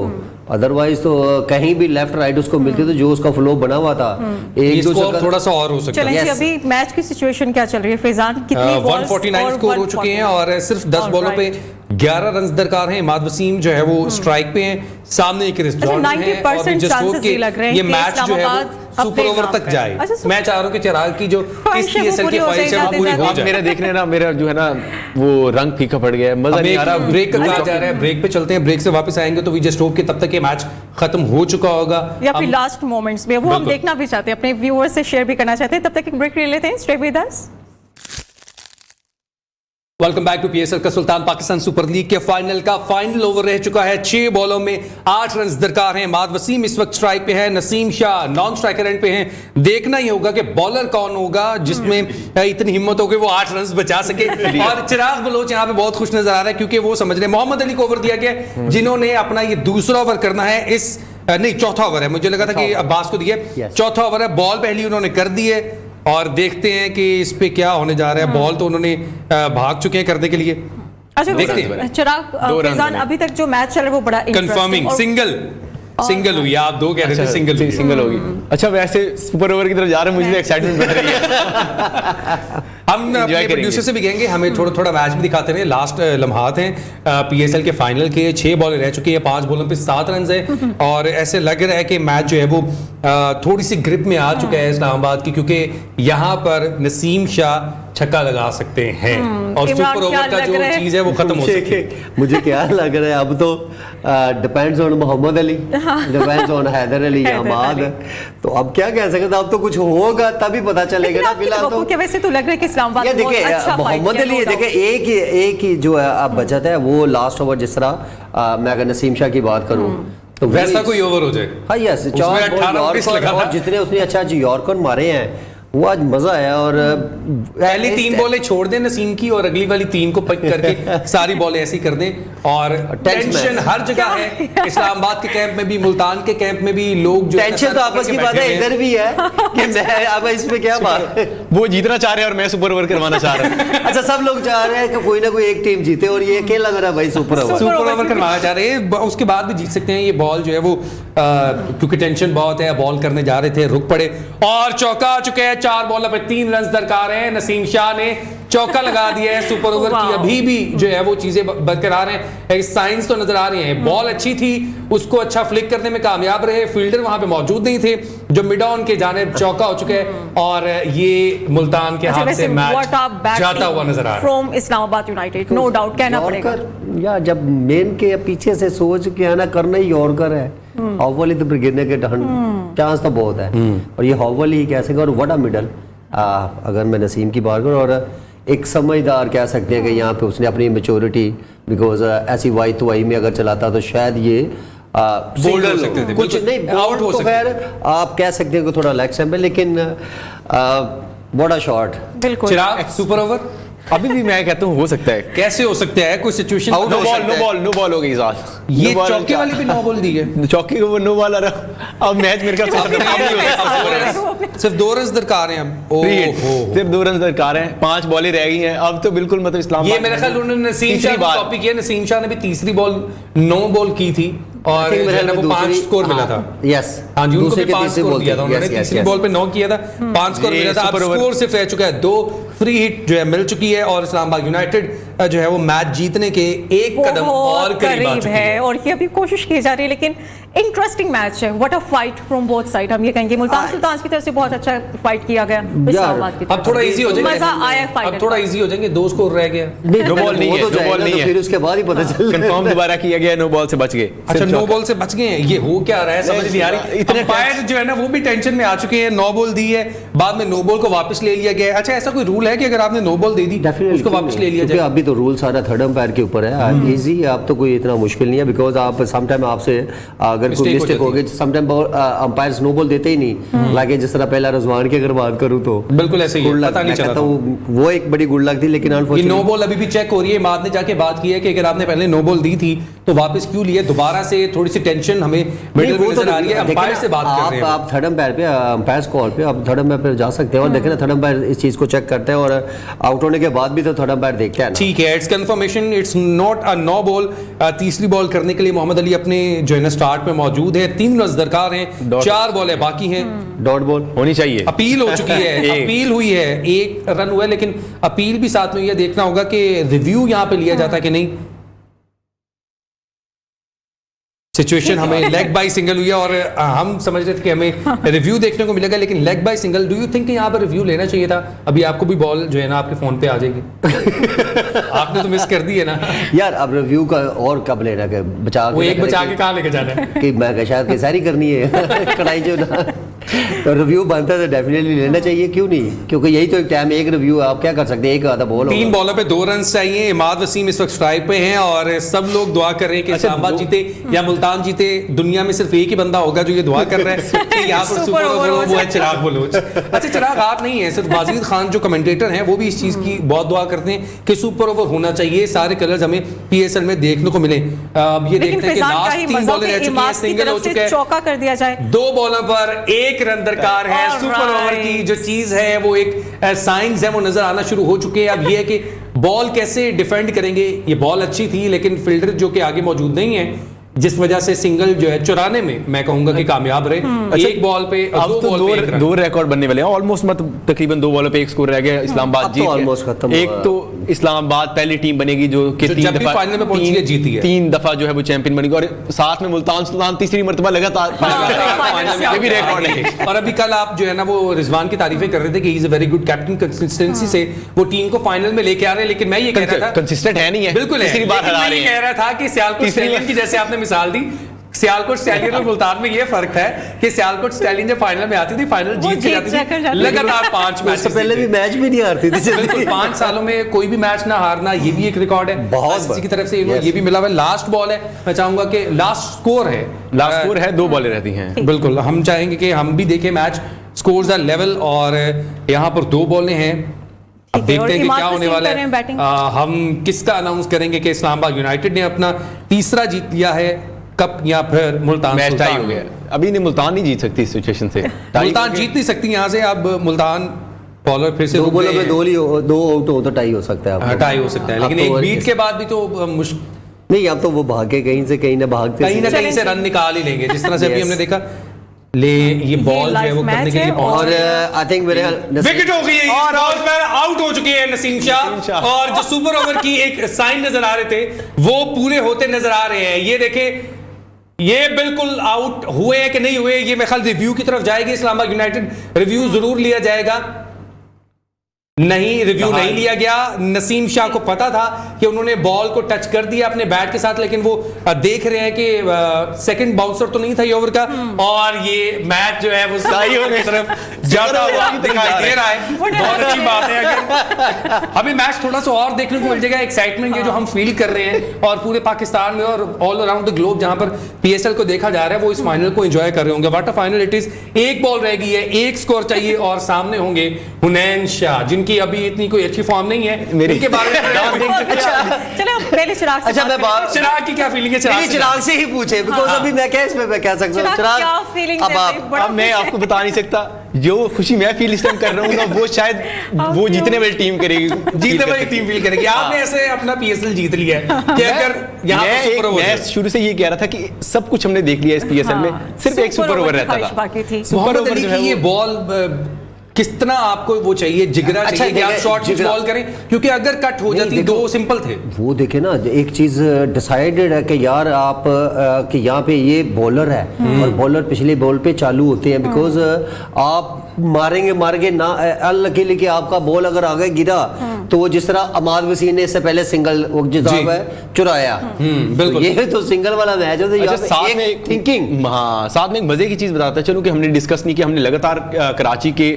अदरवाइज तो कहीं भी लेफ्ट राइट उसको मिलती तो जो उसका फ्लो बना हुआ था ये एक दो स्कोर चक्कर- थोड़ा सा और हो सकता है। चलें जी, Yes. अभी मैच की सिचुएशन क्या चल रही है फैजान? कितनी balls 149 और स्कोर हो चुके हैं और सिर्फ 10 बॉलों पे 11 रन दरकार हैं। इमाद वसीम जो है वो स्ट्राइक पे हैं, सामने क्रिस अच्छा, जॉर्डन है और 90% just hope chances कि ये लग रहे हैं ये कि मैच जो है इस्लामाबाद वो सुपर अपने ओवर नाम तक पे। जाए। अच्छा, मैं चाह रहा हूं कि चिराग की जो ख्वाहिश इस है वो पीएसएल पूरी की हो ख्वाहिश है जाए, वो पूरी हो जाते जाए। मेरा देखने ना, मेरा जो है ना वो रंग फीका पड़ गया है, मजा अब नहीं एक आ रहा। ब्रेक का कहा जा रहा है, ब्रेक पे चलते हैं, ब्रेक से वापस आएंगे तो वी जस्ट होप कि तब तक ये मैच खत्म हो चुका होगा। या फिर हम- लास्ट मोमेंट्स में वो हम बिल्कुल। देखना भी चाहते हैं, अपने व्यूअर्स से शेयर भी करना चाहते हैं। तब तक एक ब्रेक ले लेते हैं। Stay with us. Welcome back to PSL का सुल्तान पाकिस्तान सुपर लीग के फाइनल का फाइनल ओवर रह चुका है। 6 बॉलों में 8 रन दरकार हैं। इमाद वसीम इस वक्त स्ट्राइक पे है, Naseem Shah non striker end पे हैं। देखना ही होगा कि बॉलर कौन होगा जिसमें इतनी हिम्मत हो कि वो 8 रन बचा सके। और चिराग बलोच यहाँ पे बहुत खुश नजर आ रहा है क्योंकि वो समझ रहे हैं मोहम्मद अली को ओवर दिया गया, जिन्होंने अपना ये दूसरा ओवर करना है। इस नहीं, चौथा ओवर है, मुझे लगा था कि अब्बास को दिए। Yes. चौथा ओवर है, बॉल पहली उन्होंने कर दी है और देखते हैं कि इस पे क्या होने जा रहा है। बॉल तो उन्होंने भाग चुके हैं करने के लिए। अच्छा देखते वैसे हैं। चिराग, दो रन फैजान, बने। अभी तक जो मैच चल रहा है वो बड़ा कंफर्मिंग इंटरेस्टिंग सिंगल हुई, आप 2 कह रहे थे, सिंगल हुई। सिंगल होगी। अच्छा, वैसे सुपर ओवर की तरफ जा रहे हैं, मुझे भी एक्साइटमेंट बढ़ रही है। हम Enjoy अपने करेंगे। प्रोड्यूसर से भी कहेंगे हमें थोड़ा थोड़ा मैच भी दिखाते रहे। लास्ट लम्हात हैं पीएसएल के फाइनल के। 6 बॉलें रह चुकी है, 5 बॉलों पे 7 रन है और ऐसे लग रहा है कि मैच जो है वो थोड़ी सी ग्रिप में आ चुका है इस्लामाबाद की, क्योंकि यहाँ पर नसीम शाह छक्का लगा सकते हैं और इमरान, सुपर क्या ओवर का लग जो रहा है? चीज है वो खत्म हो सकती है। मुझे क्या लग रहा है, अब तो depends on Mohammad Ali, depends on Haider Ali Ahmed. तो अब क्या कह सकते हैं, अब तो कुछ होगा तभी पता चलेगा ना। फिलहाल तो क्या वैसे तो लग रहा है कि इस्लामाबाद ये बहुत देखिए अच्छा मोहम्मद अली, देखिए एक ही जो है अब बचत है वो लास्ट ओवर, जिस तरह मैं अगर नसीम शाह की बात करूं तो वैसा कोई ओवर हो जाए। हाँ यस, उसमें 4 18 बॉल मिस यॉर्कर लगा और था। जितने उसने अच्छा यॉर्कर मारे हैं वो आज मजा आया। और पहली 3 बॉलें छोड़ दें नसीम की और अगली वाली 3 को पिक करके सारी बॉलें ऐसी कर दें। और टेंशन हर जगह है, इस्लामाबाद के कैंप में भी, मुल्तान के कैंप में भी लोग जो टेंशन तो आपस की बात है, इधर भी है कि मैं अब इसमें क्या बात। वो जीतना चाह रहे हैं और मैं सुपर ओवर करवाना चाह रहा हूँ। अच्छा, सब लोग चाह रहे हैं कि कोई ना कोई एक टीम जीते और ये अकेला मेरा भाई सुपर ओवर। सुपर ओवर करवाना चाह रहे हैं, उसके बाद भी जीत सकते हैं। ये बॉल जो है वो क्योंकि टेंशन बहुत है, बॉल करने जा रहे थे, रुक पड़े और चौका आ चुके हैं। 4 बॉलों पे 3 रन दरकार हैं। नसीम शाह ने चौका लगा दिया है। सुपर ओवर की अभी भी जो है वो चीजें बरकरार हैं, एक साइंस तो नजर आ रही है। बॉल अच्छी थी, उसको अच्छा फ्लिक करने में कामयाब रहे, फील्डर वहां पे मौजूद नहीं थे, जो मिड ऑन के जाने चौका हो चुका है और ये मुल्तान के हाथ से मैच जाता हुआ नजर आ रहा है। From Islamabad United, no doubt कहना पड़ेगा। यॉर्कर या जब मेन के पीछे से सोच के आना करना ही यॉर्कर है, हॉवल ही तो फिर गिरने के चांस तो बहुत है और ये हॉवल ही कह सके। और व्हाट अ मिडल, अगर मैं नसीम की बात करूँ, और एक समझदार कह सकते हैं कि यहाँ पे उसने अपनी मेच्योरिटी, बिकॉज ऐसी वाई तो वाई में अगर चलाता तो शायद ये बोल्ड हो सकते थे, कुछ बिल्कुल। नहीं, आउट आउट हो तो सकते खैर आप कह सकते हैं कि थोड़ा लेग स्टंप है, लेकिन व्हाट अ शॉट। बिल्कुल। चिराग, सुपर ओवर अभी भी मैं कहता हूँ हो सकता है। कैसे हो सकता है? कोई सिचुएशन Out नो हो बॉल, सकता नो है। बॉल, नो बॉल हो गई इस बार। ये No ball चौके क्या? वाली भी 9 बॉल दी है। चौके को वो नो बॉल आ रहा। अब मैच मेरे ख्याल से खत्म नहीं हो सकता। सिर्फ 2 रन दरकार हैं अब। Free hit, सिर्फ 2 रन दरकार हैं, 5 बॉलें रह गई हैं। अब तो बिल्कुल मतलब इस्लाम ये मेरे ख्याल उन्होंने नसीम तीसरी शाह बार। कॉपी किया। नसीम शाह ने भी तीसरी बॉल 9 बॉल की थी और I think जो मेरे है ना ख्याल वो में 5 दूसरी- स्कोर मिला था। यस, हाँ जी, उनको दूसरे भी के 5 तीसरे स्कोर बॉल दिया था थे। उन्होंने। Yes, yes, तीसरी yes. बॉल पे 9 किया था, 5 स्कोर ये मिला था। अब सुपर ओवर- स्कोर सिर्फ रह चुका है 2 फ्री हिट जो है मिल चुकी है और इस्लामाबाद यूनाइटेड जो है वो मैच जीतने के एक कदम और करीब आ चुकी है। और ये अभी कोशिश की जा रही है, लेकिन इंटरेस्टिंग मैच है। What a fight from both side, हम ये कहेंगे। मुल्तान सुल्तान की तरफ से बहुत अच्छा फाइट किया गया, इस्लामाबाद की अब थोड़ा इजी हो जाएगा, मजा आया फाइट। अब थोड़ा इजी हो जाएंगे। 2 स्कोर रह गया। नो बॉल नहीं वो है, तो नो जाएगा बॉल नहीं तो है। फिर उसके बाद ही पता चल कंफर्म दोबारा किया गया, नो बॉल से बच गए। अच्छा, सिर्फ 9 चौका। बॉल से बच गए हैं। ये हो क्या रहा है समझ नहीं आ रही। इतने अंपायर जो है ना वो भी टेंशन में आ चुके हैं। 9 बॉल दी है, बाद में 9 बॉल को वापस ले लिया गया है। अच्छा, ऐसा कोई रूल रूल है कि अगर आपने नो बॉल दे दी Definitely, उसको वापस ले लिया क्योंकि जाए? अभी तो रूल सारा थर्ड अंपायर के ऊपर है, इजी आप तो कोई इतना मुश्किल नहीं है, बिकॉज आप समटाइम आपसे अगर कोई Mistake हो मिस्टेक हो जाती गई, समटाइम अंपायर नो बॉल देते ही नहीं, लाके जिस तरह पहला रिजवान की अगर बात करूं तो बिल्कुल ऐसे ही है, गुड लक, पता नहीं मैं चला कहता था। हूं वो एक बड़ी गुड लक थी, लेकिन ये नो अनफॉर्चुनेटली बॉल अभी भी चेक हो रही है। इमाद ने जाके बात की है कि अगर आपने पहले नो बॉल दी थी तो वापस क्यों लिए, दोबारा से थोड़ी सी टेंशन हमें मिडिल में नजर आ रही है। अंपायर से बात कर रहे हैं आप थर्ड अंपायर पे, अंपायर कॉल पे आप थर्ड अंपायर पे जा सकते हैं और देखें ना, थर्ड अंपायर इस चीज को चेक करते हैं और आउट होने के बाद भी तो थर्ड अंपायर देखते हैं ना। ठीक है, it's confirmation, it's not a no ball. तीसरी बॉल करने के लिए मोहम्मद अली अपने जो है ना स्टार्ट में मौजूद है, 3 रन दरकार हैं, 4 बॉलें बाकी हैं। डॉट बॉल होनी चाहिए। अपील हो चुकी है, एक। अपील हुई है, 1 रन हुआ है, लेकिन अपील भी साथ में यह देखना होगा कि रिव्यू यहां पे लिया जाता है कि नहीं। सिचुएशन हमें लेग बाय सिंगल हुई है और हम समझ रहे थे कि हमें रिव्यू देखने को मिलेगा, लेकिन leg by single. Do you think यहाँ पर रिव्यू लेना चाहिए था? अभी आपको भी बॉल जो है ना आपके फोन पे आ जाएगी। आपने तो मिस कर दी है ना यार, अब रिव्यू का और कब लेना है, बचा वो के एक बचा के कहाँ लेके जाना है? कि मैं शायद कैसारी करनी है कढ़ाई जो ना, तो रिव्यू बनता है तो डेफिनेटली लेना चाहिए, क्यों नहीं, क्योंकि यही तो एक टाइम, एक रिव्यू आप क्या कर सकते हैं, एक आधा बॉल 3 बॉलों पे 2 रन चाहिए। इमाद वसीम इस वक्त स्ट्राइक पे हैं और सब लोग दुआ कर रहे हैं कि इस्लामाबाद जीते या मुल्तान जीते। दुनिया में सिर्फ एक ही बंदा होगा जो ये दुआ कर रहा है कि यहाँ पर सुपर ओवर हो, वो है चिराग बलोच। अच्छा, चिराग आप नहीं है, सिर्फ वाजिद खान जो कमेंटेटर हैं वो भी इस चीज की बहुत दुआ करते हैं कि सुपर ओवर होना चाहिए, सारे कलर्स हमें पीएसएल में देखने को मिले। अब ये देखते हैं कि लास्ट 3 बॉलें रह चुकी हैं, सिंगल हो चुका है, चौका कर दिया जाए, 2 बॉलों पर 1 रन दरकार है। सुपर ओवर की जो चीज है वो एक साइंस है, वो नजर आना शुरू हो चुके हैं। अब ये है कि बॉल कैसे डिफेंड करेंगे। ये बॉल अच्छी थी लेकिन फील्डर जो कि आगे मौजूद नहीं है, जिस वजह से सिंगल जो है चुराने में मैं कहूंगा कि कामयाब रहे। एक बॉल पे अब तो दो रिकॉर्ड बनने वाले हैं ऑलमोस्ट, मतलब तकरीबन 2 बॉलों पे 1 स्कोर रह गया। इस्लामाबाद जीत ऑलमोस्ट खत्म। एक तो इस्लामाबाद पहली टीम बनेगी जो कि 3 दफा फाइनल में पहुंची है, जीती है। 3 दफा जो है वो चैंपियन बनेगी और साथ में मुल्तान सुल्तान तीसरी मर्तबा लगातार ये भी रिकॉर्ड है। और अभी कल आप जो है ना वो रिजवान की तारीफें कर रहे थे कि he is a very good captain, consistency से वो टीम को फाइनल में लेके आ रहे हैं। लेकिन मैं ये कह रहा था कंसिस्टेंट है नहीं है, बिल्कुल है, तीसरी बार लेकिन हरा मैं रहे ये हैं। कह रहा था कि सियालकोट स्टैलियन की जैसे आपने मिसाल दी, सियालकोट स्टैलियन और मुल्तान में ये फर्क है कि सियालकोट स्टैलियन जब फाइनल में आती थी, फाइनल जीत के जाती थी, लगातार 5 मैच उससे पहले भी मैच भी नहीं हारती थी बिल्कुल 5 सालों में कोई भी मैच ना हारना, ये भी एक रिकॉर्ड है बहुत ICC की तरफ से ये भी मिला हुआ है। लास्ट बॉल है, मैं चाहूंगा कि लास्ट स्कोर है 2 बॉलें रहती हैं। बिल्कुल, हम चाहेंगे कि हम भी देखें मैच, स्कोर्स आर लेवल और यहाँ पर 2 बॉलें हैं। अब देखते हैं कि क्या होने वाला है। हम किसका अनाउंस करेंगे कि इस्लामाबाद यूनाइटेड ने अपना तीसरा जीत लिया है कप या फिर मुल्तान मैच टाई हो गया। अभी नहीं, मुल्तान नहीं जीत सकती इस सिचुएशन से, मुल्तान जीत नहीं सकती यहाँ से। अब मुल्तान बॉलर फिर से 2 बॉलों में 2 आउट हो तो टाई हो सकता है आपको। टाई हो सकता है, लेकिन अब तो एक बीट के बाद भी तो मुश्किल नहीं, अब तो वो भागे कहीं से कहीं ना भागते कहीं से रन निकाल ही लेंगे, जिस तरह से अभी हमने देखा। ये बॉल जो है वो करने के लिए और आई थिंक मेरे विकेट हो गई और आउट हो चुके हैं नसीम शाह। और जो सुपर ओवर की एक साइन नजर आ रहे थे वो पूरे होते नजर आ रहे हैं। ये देखे, ये बिल्कुल आउट हुए हैं कि नहीं हुए, ये मेरे ख्याल रिव्यू की तरफ जाएगी इस्लामाबाद यूनाइटेड। रिव्यू जरूर लिया जाएगा। नहीं, रिव्यू नहीं लिया गया। नसीम शाह को पता था कि उन्होंने बॉल को टच कर दिया अपने बैट के साथ, लेकिन वो देख रहे हैं कि सेकंड बाउंसर तो नहीं था ये ओवर का, और ये मैच जो है वो सही होने की तरफ जाता हुआ दिखाई दे रहा है। बहुत अच्छी बात है। अगर हमें मैच थोड़ा सा और देखने को मिल जाएगा, एक्साइटमेंट ये जो हम फील कर रहे हैं और पूरे पाकिस्तान में और ऑल अराउंड द ग्लोब जहां पर पीएसएल को देखा जा रहा है, वो इस फाइनल को एंजॉय कर रहे होंगे। What a final it is. 1 ball रह गई है, 1 स्कोर चाहिए और सामने होंगे हुनैन शाह, जिनकी अभी इतनी कोई अच्छी फॉर्म नहीं है। मेरे के बारे में चलो पहले चिराग से अच्छा, मैं बात चिराग की क्या फीलिंग है? चिराग से ही पूछे, बिकॉज़ अभी मैं क्या इसमें मैं कह सकता हूं चिराग क्या फीलिंग है? अब मैं आपको बता नहीं सकता, जो खुशी मैं फील इस टाइम कर रहा हूँ ना, वो शायद वो जीतने वाली टीम करेगी, जीतने वाली टीम फील करेगी। आपने ऐसे अपना पीएसएल जीत लिया है कि अगर यहाँ मैं शुरू से ये कह रहा था कि सब कुछ हमने देख लिया इस पीएसएल में, सिर्फ एक सुपर ओवर रहता था। सुपर ओवर जो है ये बॉल कितना आपको वो चाहिए, जिगरा चाहिए कि आप शॉर्ट बॉल करें, क्योंकि अगर कट हो जाती 2 सिंपल थे। वो देखे ना, एक चीज डिसाइडेड है कि यार आप कि यहाँ पे ये बॉलर है और बॉलर पिछले बॉल पे चालू होते हैं, बिकॉज आप मारेंगे ना अनलकीली कि आपका बॉल अगर आगे गिरा तो वो जिस तरह अमाद वसीम ने इससे पहले सिंगल वो जिस जी। चुराया, बिल्कुल। ये तो सिंगल वाला मैच है, तो अच्छा, यहाँ साथ पे में एक थिंकिंग। हाँ, साथ में एक मजे की चीज बताता चलूं कि हमने डिस्कस नहीं किया, हमने लगातार कराची के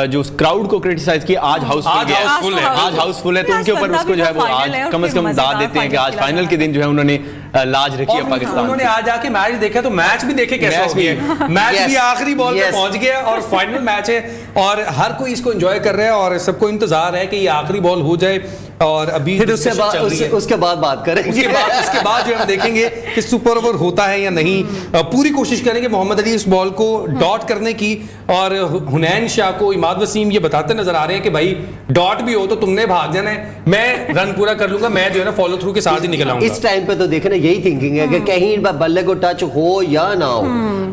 जो क्राउड को क्रिटिसाइज किया। आज हाउसफुल आज हाउसफुल है। आज हाउसफुल है, तो आज उनके ऊपर बंदा उसको भी जो है तो वो फाइनल है आज और कम से फिर कम दाद मजेदार देते हैं कि आज फाइनल फाइनल के दिन जो है उन्होंने लाज रखी है और पाकिस्तान उन्होंने की। आज आके मैच देखा तो मैच भी देखे कैसे मैच हो भी गया, मैच Yes. भी आखिरी बॉल पे Yes. पहुंच गया और फाइनल मैच है और हर कोई इसको एंजॉय कर रहा है और सबको इंतजार है कि ये आखिरी बॉल हो जाए और अभी फिर उसके discussion चल रही है। उसके बाद बात करेंगे। उसके बाद जो हम देखेंगे कि सुपर ओवर होता है या नहीं। पूरी कोशिश करेंगे मोहम्मद अली इस बॉल को डॉट करने की और हुनैन शाह को इमाद वसीम ये बताते नजर आ रहे हैं कि भाई डॉट भी हो तो तुमने भाग जाना है, मैं रन पूरा कर लूंगा, मैं जो है ना फॉलो थ्रू के साथ ही निकल आऊंगा। इस टाइम पे तो देखे ना यही थिंकिंग है कि कहीं बल्ले को टच हो या ना हो,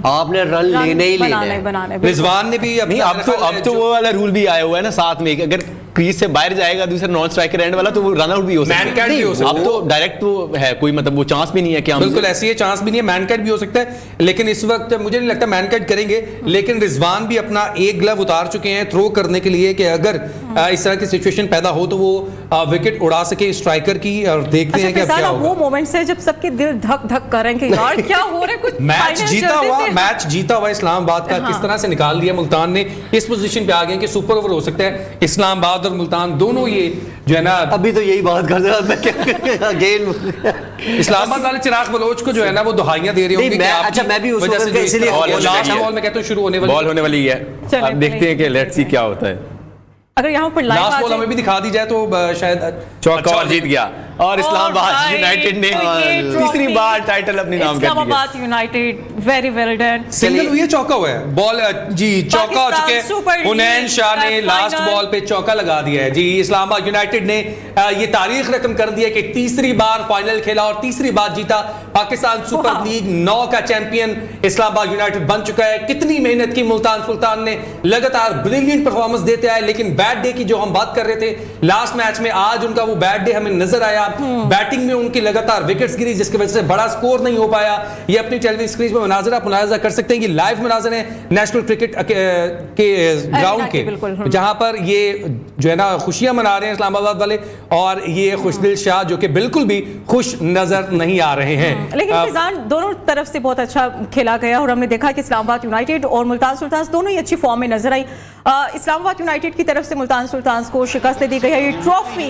आपने रन लेने ही लेने हैं। बनाने रिजवान ने भी नहीं, अब तो वो वाला रूल भी आया हुआ है ना साथ में, कि अगर क्रीज से बाहर जाएगा दूसरा नॉन स्ट्राइकर एंड वाला तो वो रन आउट भी हो सकता मैन कैट भी हो सकता अब है। तो डायरेक्ट वो है, कोई मतलब वो चांस भी नहीं है कि हम बिल्कुल ऐसी है, चांस भी नहीं है, मैन कैट भी हो सकता है, लेकिन इस वक्त मुझे नहीं लगता मैन कैट करेंगे। लेकिन रिजवान भी अपना एक ग्लव उतार चुके हैं थ्रो करने के लिए कि अगर इस तरह की सिचुएशन पैदा हो तो वो विकेट उड़ा सके स्ट्राइकर की। और देखते हैं कि अब क्या वो होगा। मोमेंट्स है जब सबके दिल धक धक करेंगे यार क्या हो रहा है, कुछ मैच जीता हुआ इस्लामाबाद का किस तरह से निकाल दिया मुल्तान ने, इस पोजीशन पे आ गए कि सुपर ओवर हो सकता है। इस्लामाबाद और मुल्तान दोनों ये जो है ना, अभी तो यही बात कर रहा था अगेन। इस्लामाबाद वाले चिराग बलोच को जो है ना वो दुहाइयां दे रहे होंगे कि आपकी अच्छा, मैं भी उस वजह से वक्त जो इसलिए लास्ट बॉल में कहता हूं शुरू होने वाली बॉल होने वाली है। चलिए, अब देखते हैं कि लेट्स सी क्या होता है। अगर यहाँ पर लाइव लास्ट बॉल हमें भी दिखा दी जाए तो शायद चौका और जीत गया और इस्लामाबाद यूनाइटेड ने तीसरी बार टाइटल अपने नाम कर लिया। Islamabad United very well done. Single हुई है, चौका हुआ है, बॉल जी चौका हो चुके हैं। हुनैन शाह ने लास्ट बॉल पे चौका लगा दिया है जी। इस्लामाबाद यूनाइटेड ने ये तारीख रकम कर दी है कि तीसरी बार फाइनल खेला और तीसरी बार जीता। पाकिस्तान सुपर लीग 9 का चैंपियन इस्लामाबाद यूनाइटेड बन चुका है। कितनी मेहनत की मुल्तान सुल्तान ने, लगातार ब्रिलियंट परफॉर्मेंस देते आए, लेकिन बैड डे की जो हम बात कर रहे थे लास्ट मैच में, आज उनका वो बैड डे हमें नजर आया। बैटिंग में उनकी लगातार विकेट्स गिरी जिसकी वजह से बड़ा स्कोर नहीं हो पाया। ये अपनी टेलीविजन स्क्रीन पर मुनाज़रा कर सकते हैं। ये लाइव मुनाज़रे हैं नेशनल क्रिकेट के ग्राउंड के, जहां पर ये जो है ना खुशियां मना रहे हैं इस्लामाबाद वाले, और ये खुशदिल शाह जो कि बिल्कुल भी खुश नजर नहीं आ रहे हैं। लेकिन फैजान दोनों तरफ से बहुत अच्छा खेला गया और हमने देखा कि इस्लामाबाद यूनाइटेड और मुल्तान सुल्तान्स दोनों ही अच्छी फॉर्म में नजर आई। इस्लामाबाद यूनाइटेड की तरफ से मुल्तान सुल्तान्स को शिकस्त दी गई है। ये ट्रॉफी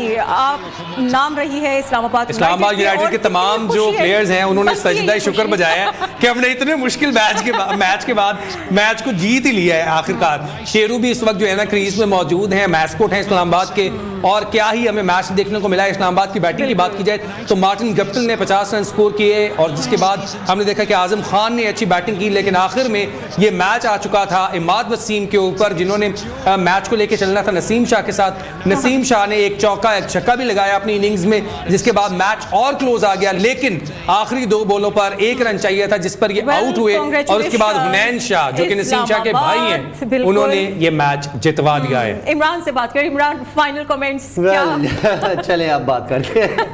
नाम रही है इस्लामाबाद यूनाइटेड के तमाम जो प्लेयर्स हैं उन्होंने सजदा शुक्र बजाया है कि हमने इतने मुश्किल मैच के बाद मैच को जीत ही लिया है आखिरकार। शेरू भी इस वक्त जो है ना क्रीज में मौजूद हैं, मैस्कोट हैं इस्लामाबाद के, और क्या ही हमें मैच देखने को मिला है। इस्लामाबाद की बैटिंग की बात की जाए तो मार्टिन गप्टिल ने 50 रन स्कोर किए और जिसके बाद हमने देखा कि आजम खान ने अच्छी बैटिंग की, लेकिन आखिर में ये मैच आ चुका था इमाद वसीम के ऊपर, जिन्होंने मैच को लेकर चलना था नसीम शाह के साथ। नसीम शाह ने एक चौका एक छक्का भी लगाया अपनी इनिंग्स में, जिसके बाद मैच और क्लोज आ गया, लेकिन आखिरी 2 बॉलों पर 1 रन चाहिए था जिस पर ये आउट हुए, और उसके बाद हुनैन शाह जो कि नसीम शाह के भाई हैं उन्होंने ये मैच जितवा दिया है। इमरान से बात करें। इमरान, फाइनल कमेंट्स क्या? चले आप बात करते हैं।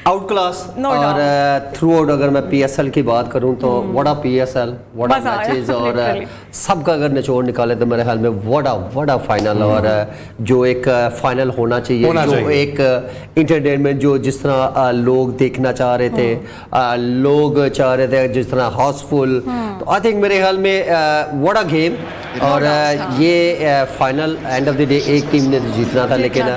आउट क्लास No और थ्रू आउट अगर मैं पीएसएल की बात करूं तो व्हाट पीएसएल, व्हाट मैचेस, और सबका अगर निचोड़ निकाले तो मेरे ख्याल में व्हाट फाइनल, और जो एक फाइनल होना चाहिए, जो एक एंटरटेनमेंट, जो जिस तरह लोग देखना चाह रहे थे, लोग चाह रहे थे जिस तरह हाउसफुल, तो आई थिंक मेरे ख्याल में व्हाट अ गेम। और ये final end of the day एक टीम ने जीतना था, लेकिन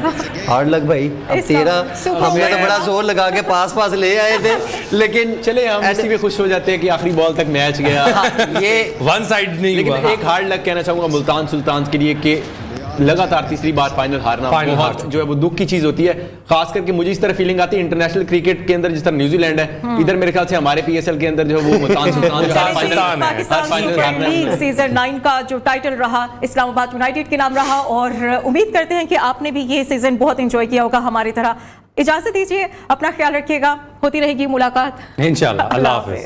हार्ड लक भाई। अब तेरा हमने तो बड़ा जोर लगा के पास ले आए थे, लेकिन चले हम इसी में खुश हो जाते हैं कि आखिरी बॉल तक मैच गया। ये वन साइड नहीं लेकिन हुआ। एक हार्ड लक कहना चाहूंगा मुल्तान सुल्तान्स के लिए कि लगातार तीसरी बार फाइनल हारना बहुत जो है वो दुख की चीज होती है। खास करके मुझे इस तरह फीलिंग आती है इंटरनेशनल क्रिकेट के अंदर जिस तरह न्यूजीलैंड है, इधर मेरे ख्याल से हमारे पीएसएल के अंदर जो है वो Multan Sultan Pakistan Super league season 9 का जो टाइटल रहा इस्लामाबाद यूनाइटेड के नाम रहा, और उम्मीद करते हैं कि आपने भी ये सीजन बहुत एंजॉय किया होगा हमारी तरह। इजाजत दीजिए, अपना ख्याल रखिएगा, होती रहेगी मुलाकात इंशाल्लाह। अल्लाह हाफिज।